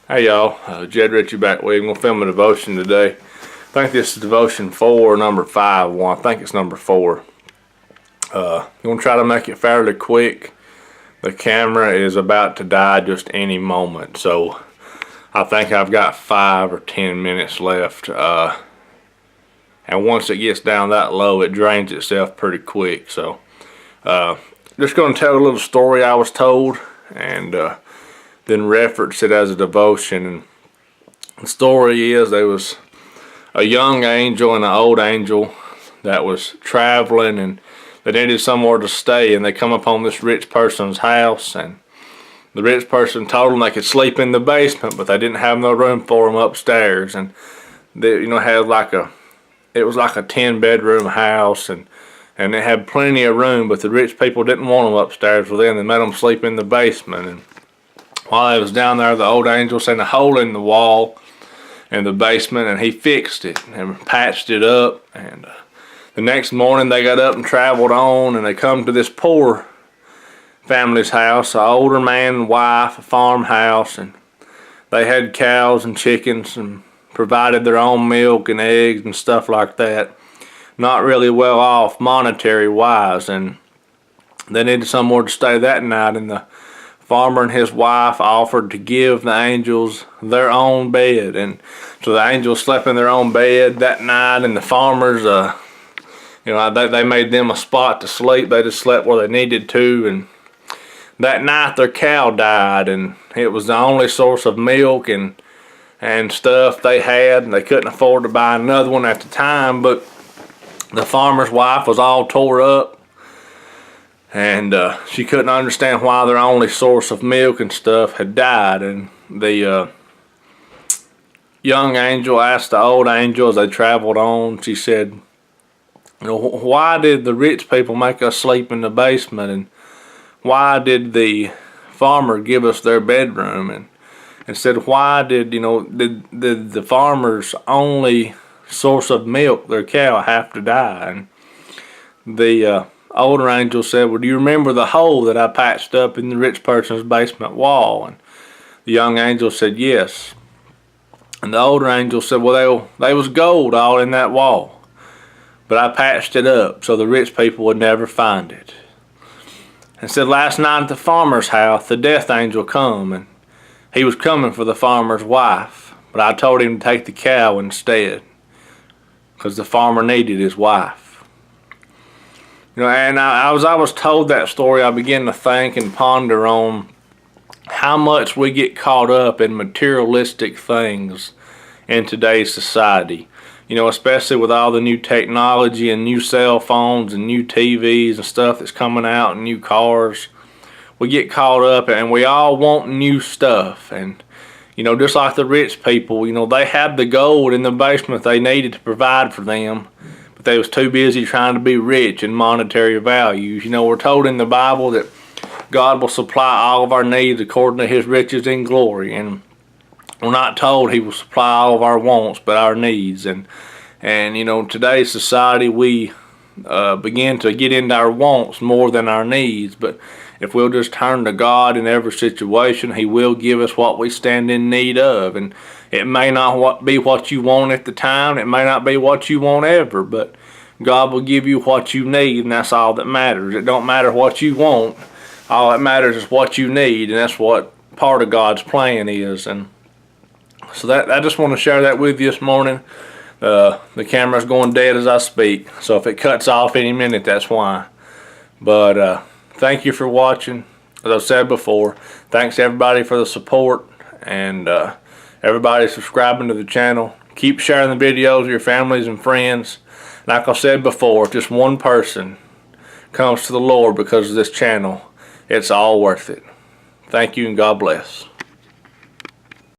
Hey y'all, Jed Ritchie back with you. I'm going to film a devotion today. I think this is devotion 4, number 5. Well, I think it's number 4. I'm going to try to make it fairly quick. The camera is about to die just any moment, so I think I've got 5 or 10 minutes left. And once it gets down that low, it drains itself pretty quick. So just going to tell a little story I was told, and then reference it as a devotion. And the story is there was a young angel and an old angel that was traveling, and they needed somewhere to stay, and they come upon this rich person's house, and the rich person told them they could sleep in the basement, but they didn't have no room for them upstairs. And they had it was like a 10-bedroom house, and it had plenty of room, but the rich people didn't want them upstairs with them. They made them sleep in the basement. And while they was down there, the old angel seen a hole in the wall in the basement, and he fixed it and patched it up. And the next morning they got up and traveled on, and they come to this poor family's house, an older man and wife, a farmhouse, and they had cows and chickens and provided their own milk and eggs and stuff like that. Not really well off monetary wise, and they needed somewhere to stay that night, and the farmer and his wife offered to give the angels their own bed. And so the angels slept in their own bed that night, and the farmers they made them a spot to sleep. They just slept where they needed to. And that night their cow died, and it was the only source of milk and stuff they had, and they couldn't afford to buy another one at the time. But the farmer's wife was all tore up, and she couldn't understand why their only source of milk and stuff had died. And the young angel asked the old angel as they traveled on, she said, why did the rich people make us sleep in the basement, and why did the farmer give us their bedroom? And said, why did the farmer's only source of milk, their cow, have to die? And the older angel said, well, do you remember the hole that I patched up in the rich person's basement wall? And the young angel said, yes. And the older angel said, well, they was gold all in that wall, but I patched it up so the rich people would never find it. And said, last night at the farmer's house, the death angel come, and he was coming for the farmer's wife, but I told him to take the cow instead, because the farmer needed his wife. And as I was told that story, I began to think and ponder on how much we get caught up in materialistic things in today's society. Especially with all the new technology and new cell phones and new TVs and stuff that's coming out and new cars. We get caught up, and we all want new stuff. And just like the rich people, they had the gold in the basement they needed to provide for them, but they was too busy trying to be rich in monetary values. We're told in the Bible that God will supply all of our needs according to his riches in glory, and we're not told he will supply all of our wants but our needs. And today's society, we begin to get into our wants more than our needs. But if we'll just turn to God in every situation, he will give us what we stand in need of. And it may not be what you want at the time, it may not be what you want ever, but God will give you what you need, and that's all that matters. It don't matter what you want, all that matters is what you need, and that's what part of God's plan is. And so that I just want to share that with you this morning. The camera's going dead as I speak, so if it cuts off any minute, that's why. But thank you for watching. As I've said before, thanks to everybody for the support, and everybody subscribing to the channel. Keep sharing the videos with your families and friends. Like I said before, if just one person comes to the Lord because of this channel, it's all worth it. Thank you, and God bless.